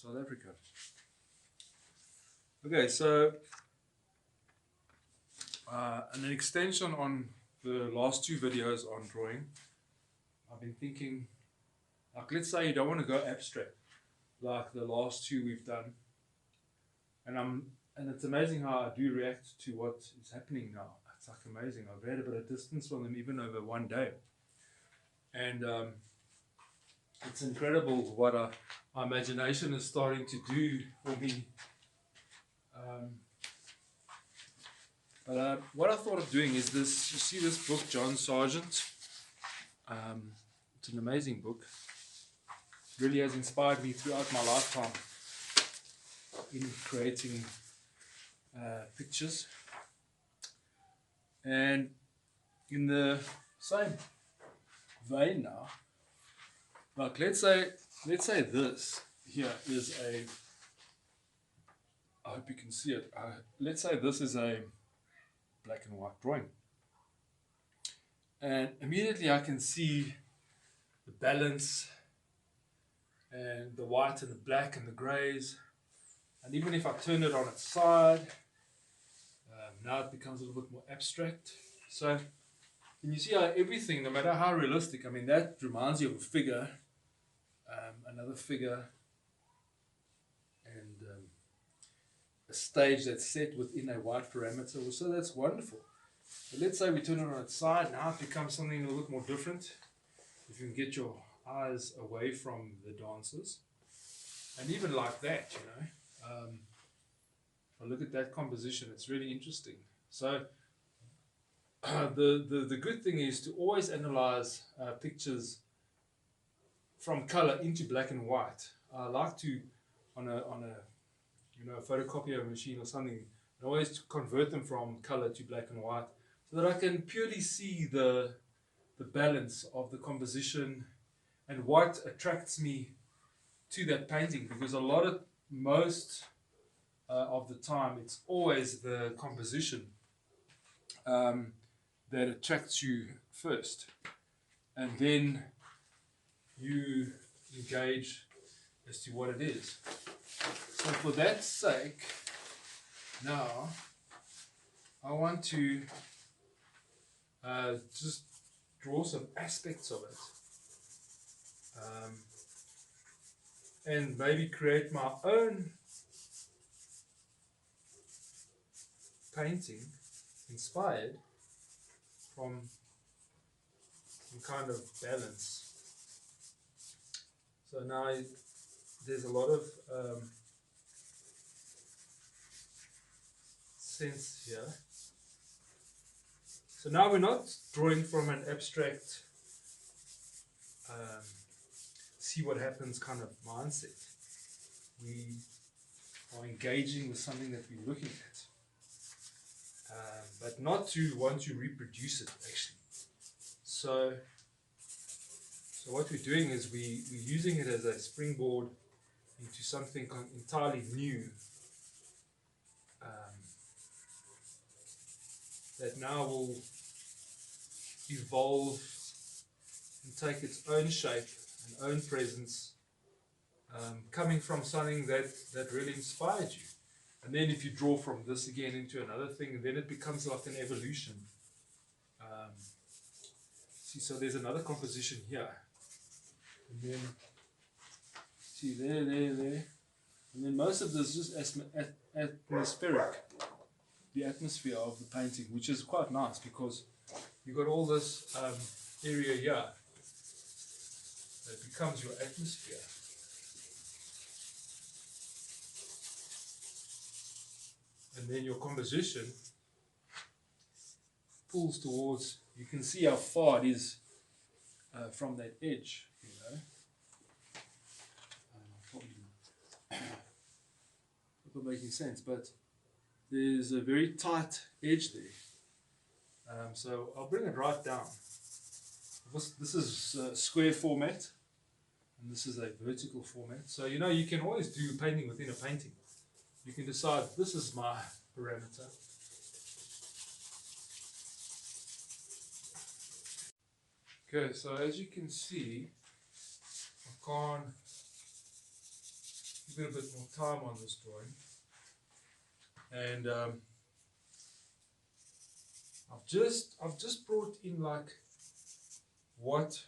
South Africa. Okay, so an extension on the last two videos on drawing. I've been thinking, like, let's say you don't want to go abstract, like the last two we've done, and it's amazing how I do react to what is happening now. It's like amazing. I've had a bit of distance from them even over one day, and it's incredible what my imagination is starting to do for me. But what I thought of doing is this. You see this book, John Sargent? It's an amazing book. It really has inspired me throughout my lifetime in creating pictures. And in the same vein now, like let's say this here is a, I hope you can see it, let's say this is a black and white drawing, and immediately I can see the balance and the white and the black and the grays, and even if I turn it on its side, now it becomes a little bit more abstract. So can you see how everything, no matter how realistic, I mean, that reminds you of a figure, another figure, and a stage that's set within a white parameter. So that's wonderful. But let's say we turn it on its side, now it becomes something a little bit more different. If you can get your eyes away from the dancers, and even like that, you know, if I look at that composition, it's really interesting. So the good thing is to always analyze pictures from color into black and white. I like to, on a photocopier machine or something, I always convert them from color to black and white, so that I can purely see the balance of the composition and what attracts me to that painting, because most of the time it's always the composition that attracts you first, and then you engage as to what it is. So for that sake, now I want to just draw some aspects of it, and maybe create my own painting inspired from some kind of balance. So now there's a lot of sense here. So now we're not drawing from an abstract see what happens kind of mindset. We are engaging with something that we're looking at, but not to want to reproduce it actually. So what we're doing is we're using it as a springboard into something entirely new, that now will evolve and take its own shape and own presence, coming from something that really inspired you. And then if you draw from this again into another thing, then it becomes like an evolution. See, so there's another composition here, and then see there, and then most of this is just atmospheric, the atmosphere of the painting, which is quite nice because you've got all this area here that becomes your atmosphere. And then your composition pulls towards, you can see how far it is from that edge, you know. Not making sense, but there's a very tight edge there. So I'll bring it right down. This is square format, and this is a vertical format. So you know, you can always do painting within a painting. You can decide, this is my parameter. Okay, so as you can see, I can't give it a bit more time on this drawing. And I've just brought in like what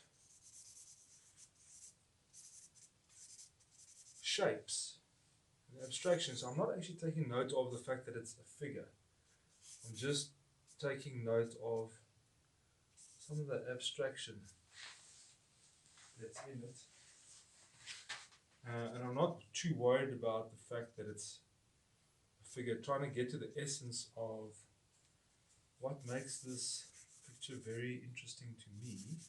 shapes and abstractions. So I'm not actually taking note of the fact that it's a figure. I'm just taking note of some of the abstraction that's in it. And I'm not too worried about the fact that it's a figure, trying to get to the essence of what makes this picture very interesting to me.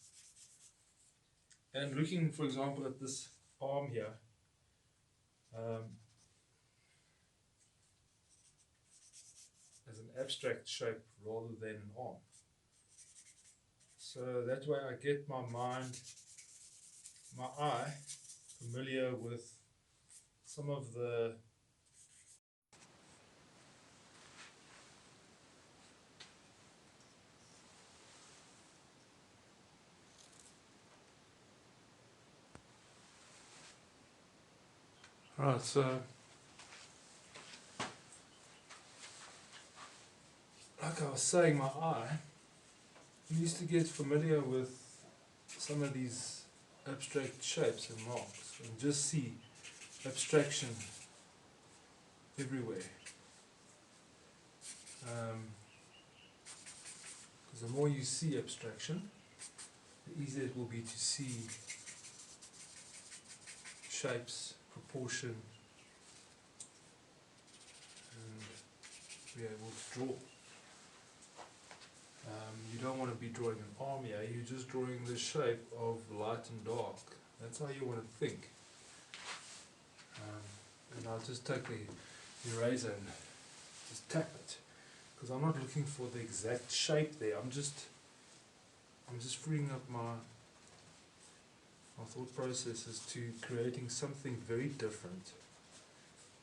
And looking, for example, at this arm here, as an abstract shape rather than an arm. So that way I get my eye familiar with some of the right, so like I was saying, my eye needs to get familiar with some of these abstract shapes and marks and just see abstraction everywhere. Because the more you see abstraction, the easier it will be to see shapes, proportion, and be able to draw. You don't want to be drawing an arm here, you're just drawing the shape of light and dark. That's how you want to think. And I'll just take the eraser and just tap it, because I'm not looking for the exact shape there. I'm just freeing up my thought processes to creating something very different.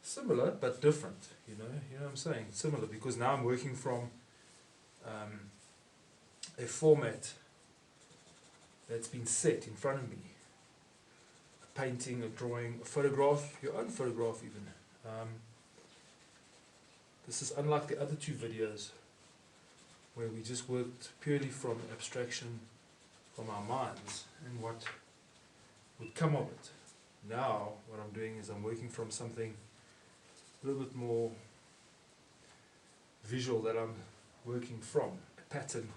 Similar but different, you know what I'm saying? Similar, because now I'm working from a format that's been set in front of me. A painting, a drawing, a photograph, your own photograph even. This is unlike the other two videos where we just worked purely from abstraction from our minds and what would come of it. Now what I'm doing is I'm working from something a little bit more visual that I'm working from, a pattern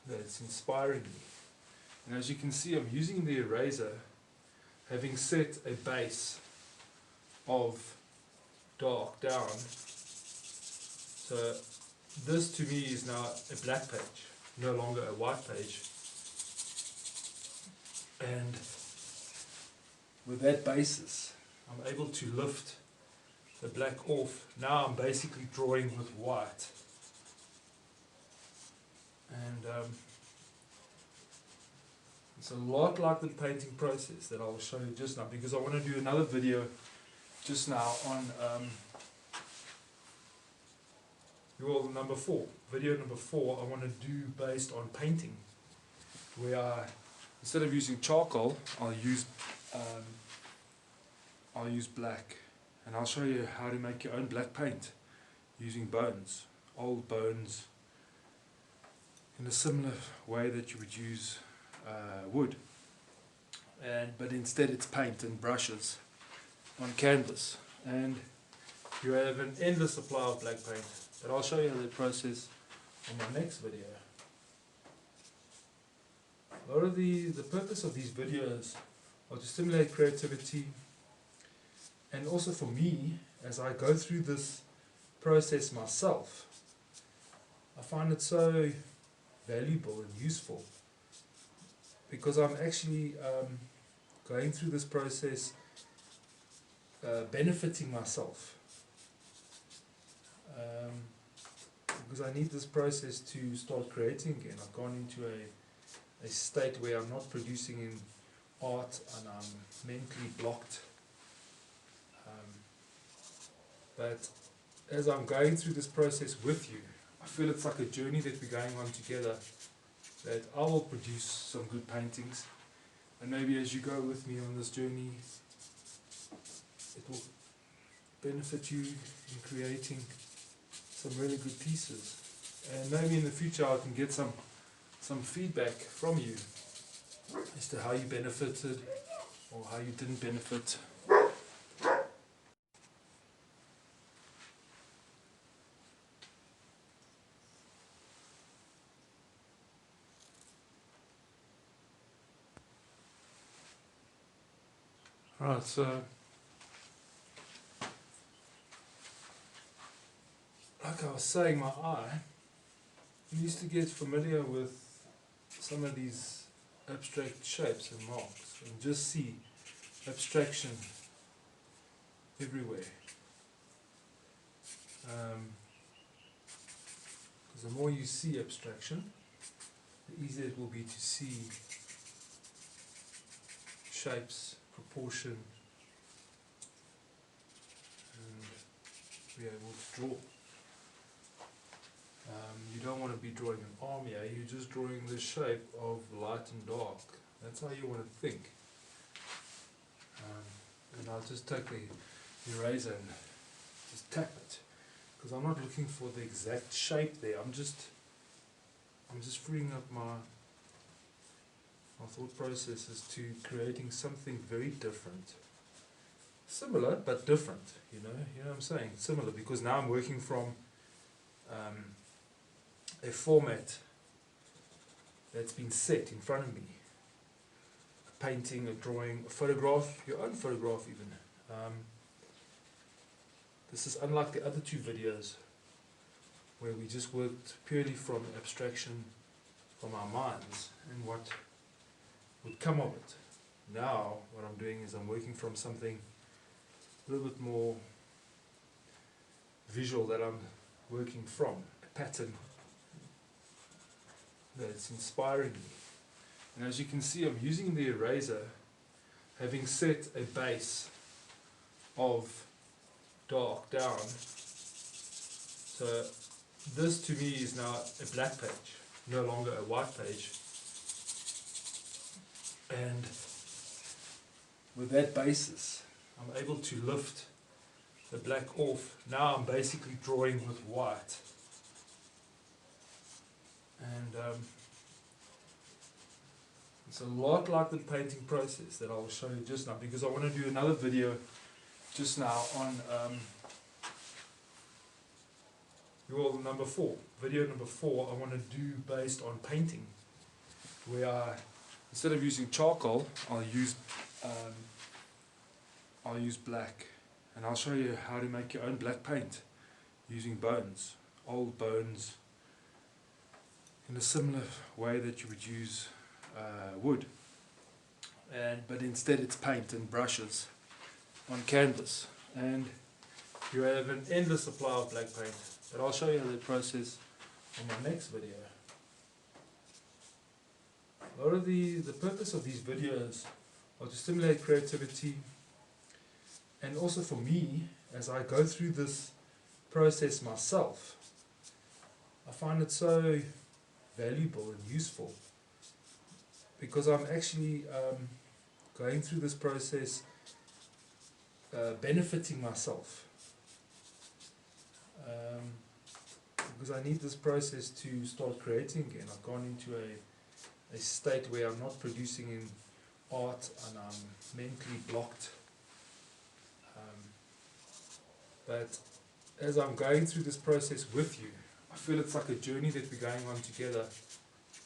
that's inspiring me. And as you can see, I'm using the eraser, having set a base of dark down. So this to me is now a black page, no longer a white page. And with that basis, I'm able to lift the black off. Now I'm basically drawing with white. And it's a lot like the painting process that I'll show you just now, because I want to do another video just now on number 4. Video number 4 I want to do based on painting, where I, instead of using charcoal, I'll use black, and I'll show you how to make your own black paint using bones, old bones, in a similar way that you would use wood, but instead it's paint and brushes on canvas, and you have an endless supply of black paint. But I'll show you the process on my next video. A lot of the purpose of these videos are to stimulate creativity, and also for me, as I go through this process myself, I find it so valuable and useful, because I'm actually going through this process benefiting myself, because I need this process to start creating again. I've gone into a state where I'm not producing in art and I'm mentally blocked, but as I'm going through this process with you, I feel it's like a journey that we're going on together, that I will produce some good paintings, and maybe as you go with me on this journey, benefit you in creating some really good pieces. And maybe in the future I can get some feedback from you as to how you benefited or how you didn't benefit. Right, so like I was saying, my eye needs to get familiar with some of these abstract shapes and marks and just see abstraction everywhere. Because the more you see abstraction, the easier it will be to see shapes, proportion, and be able to draw. You don't want to be drawing an arm here, you're just drawing the shape of light and dark. That's how you want to think. And I'll just take the eraser and just tap it, because I'm not looking for the exact shape there. I'm just freeing up my thought processes to creating something very different. Similar but different, you know what I'm saying? Similar, because now I'm working from a format that's been set in front of me. A painting, a drawing, a photograph, your own photograph even. This is unlike the other two videos where we just worked purely from abstraction from our minds and what would come of it. Now what I'm doing is I'm working from something a little bit more visual that I'm working from, a pattern that's inspiring me. And as you can see, I'm using the eraser having set a base of dark down. So this to me is now a black page, no longer a white page. And with that basis, I'm able to lift the black off. Now I'm basically drawing with white. And it's a lot like the painting process that I will show you just now, because I want to do another video just now on number 4. Video number 4 I want to do based on painting, where I, instead of using charcoal, I'll use black, and I'll show you how to make your own black paint using bones, old bones, in a similar way that you would use wood, but instead it's paint and brushes on canvas, and you have an endless supply of black paint. But I'll show you the process on my next video. A lot of the purpose of these videos are to stimulate creativity, and also for me, as I go through this process myself, I find it so valuable and useful, because I'm actually going through this process benefiting myself, because I need this process to start creating again. I've gone into a state where I'm not producing in art and I'm mentally blocked, but as I'm going through this process with you, I feel it's like a journey that we're going on together,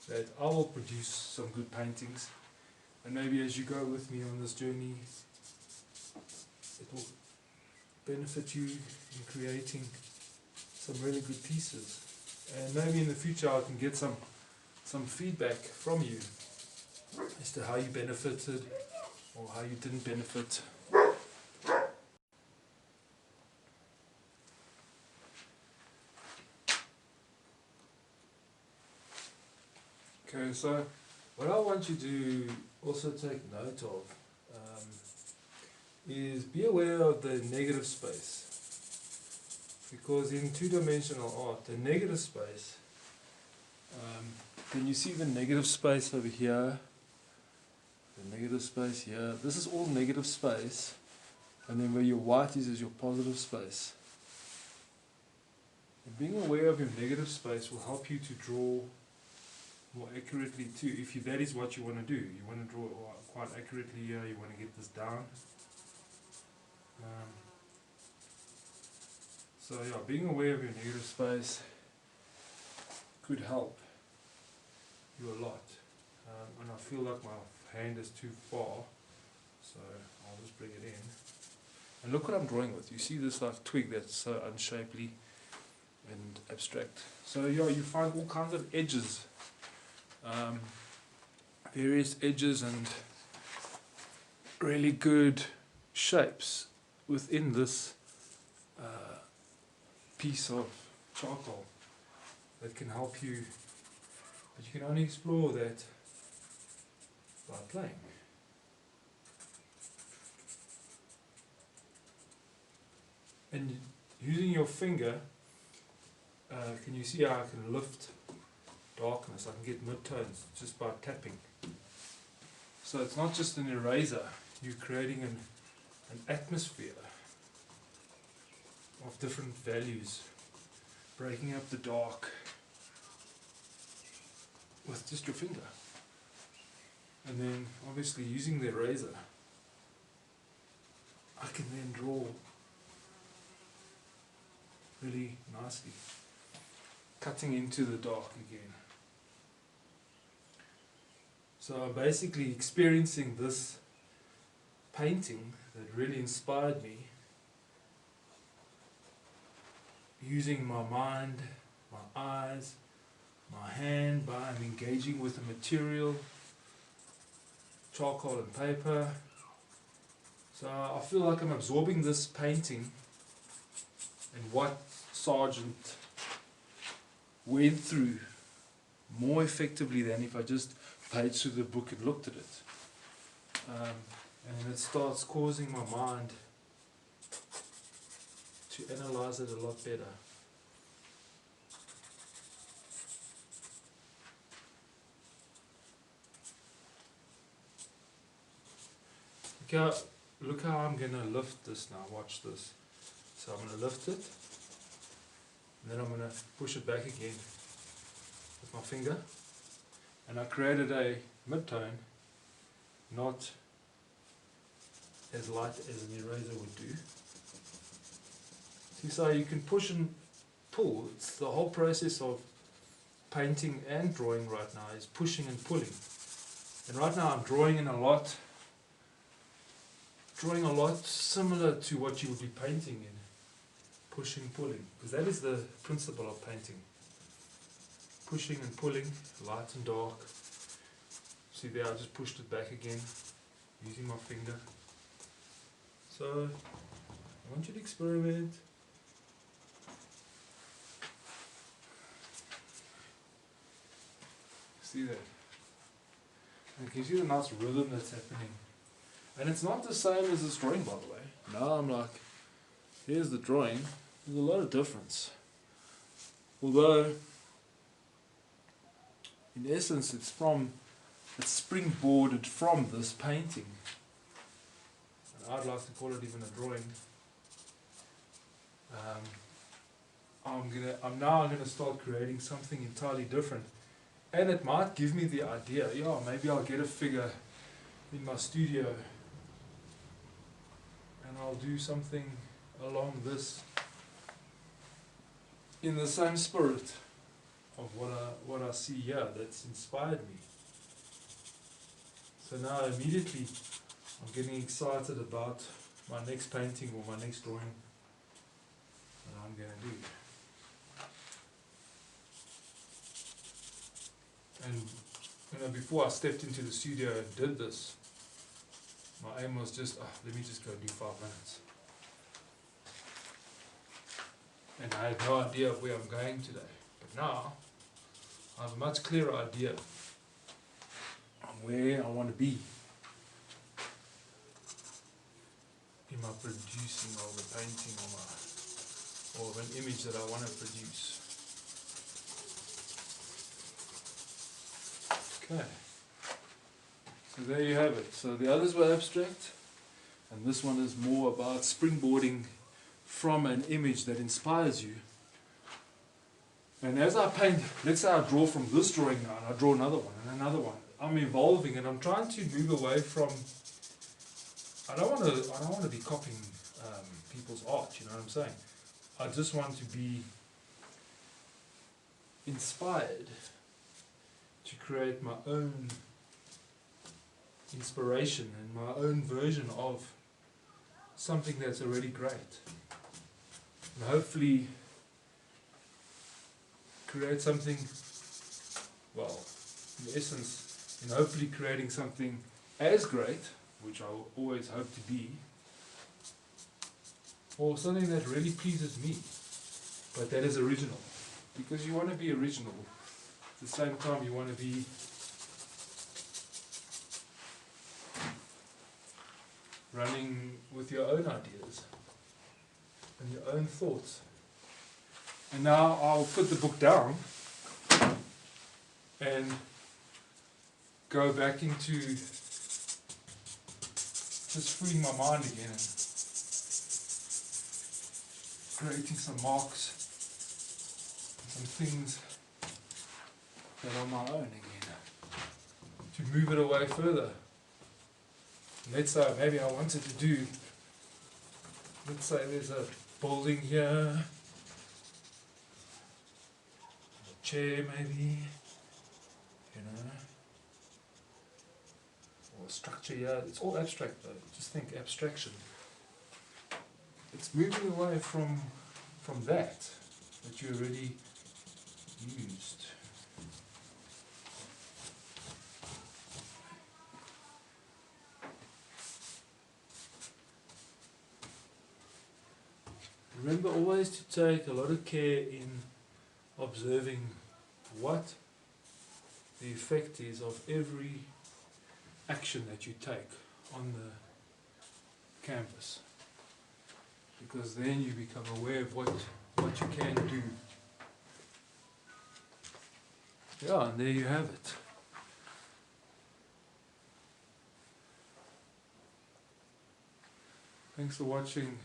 that I will produce some good paintings, and maybe as you go with me on this journey, it will benefit you in creating some really good pieces. And maybe in the future I can get some feedback from you as to how you benefited or how you didn't benefit. Okay, so what I want you to also take note of is be aware of the negative space, because in two-dimensional art, the negative space, can you see the negative space over here, the negative space here, this is all negative space And then where your white is your positive space. And being aware of your negative space will help you to draw more accurately too, if you, that is what you want to do. You want to draw quite accurately here, you want to get this down. So yeah, being aware of your negative space could help you a lot. And I feel like my hand is too far, so I'll just bring it in. And look what I'm drawing with. You see this like twig that's so unshapely and abstract. So yeah, you find all kinds of edges, various edges and really good shapes within this piece of charcoal that can help you, but you can only explore that by playing. And using your finger, can you see how I can lift darkness? I can get midtones just by tapping. So it's not just an eraser, you're creating an atmosphere of different values, breaking up the dark with just your finger. And then obviously using the eraser, I can then draw really nicely, cutting into the dark again. So I'm basically experiencing this painting that really inspired me, using my mind, my eyes, my hand, by I'm engaging with the material, charcoal and paper. So I feel like I'm absorbing this painting and what Sargent went through more effectively than if I just paged through the book and looked at it. And it starts causing my mind to analyze it a lot better. Look how I'm going to lift this now, watch this. So I'm going to lift it, and then I'm going to push it back again with my finger. And I created a midtone, not as light as an eraser would do. See, so you can push and pull. It's the whole process of painting and drawing right now is pushing and pulling. And right now I'm drawing a lot similar to what you would be painting in. Pushing, pulling, because that is the principle of painting. Pushing and pulling, light and dark. See there, I just pushed it back again, using my finger. So, I want you to experiment. See that? And can you see the nice rhythm that's happening? And it's not the same as this drawing, by the way. Now I'm like, here's the drawing. There's a lot of difference. Although, in essence, it's springboarded from this painting. And I'd like to call it even a drawing. I'm now going to start creating something entirely different. And it might give me the idea, yeah, maybe I'll get a figure in my studio and I'll do something along this, in the same spirit of what I see here that's inspired me. So now immediately I'm getting excited about my next painting or my next drawing that I'm going to do. And before I stepped into the studio and did this, my aim was just, let me just go do 5 minutes. And I had no idea of where I'm going today. But now, I have a much clearer idea on where I want to be in my producing of a painting or of an image that I want to produce. Okay. So there you have it. So the others were abstract. And this one is more about springboarding from an image that inspires you. And as I paint, let's say I draw from this drawing now, and I draw another one and another one. I'm evolving, and I'm trying to move away from. I don't want to be copying people's art. You know what I'm saying? I just want to be inspired to create my own inspiration and my own version of something that's already great. And hopefully create something, well, in essence, hopefully creating something as great, which I always hope to be, or something that really pleases me, but that is original. Because you want to be original, at the same time you want to be running with your own ideas and your own thoughts. And now I'll put the book down and go back into just freeing my mind again and creating some marks, some things that are my own again, to move it away further. Let's say maybe I wanted to do, let's say there's a building here, a chair maybe, or a structure here. It's all abstract though, just think abstraction. It's moving away from that you already used. Remember always to take a lot of care in observing what the effect is of every action that you take on the canvas, because then you become aware of what you can do. Yeah, and there you have it. Thanks for watching.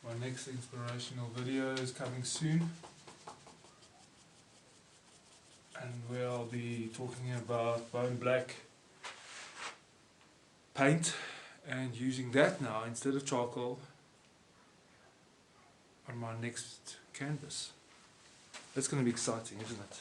My next inspirational video is coming soon, and where I'll be talking about bone black paint and using that now instead of charcoal on my next canvas. That's going to be exciting, isn't it?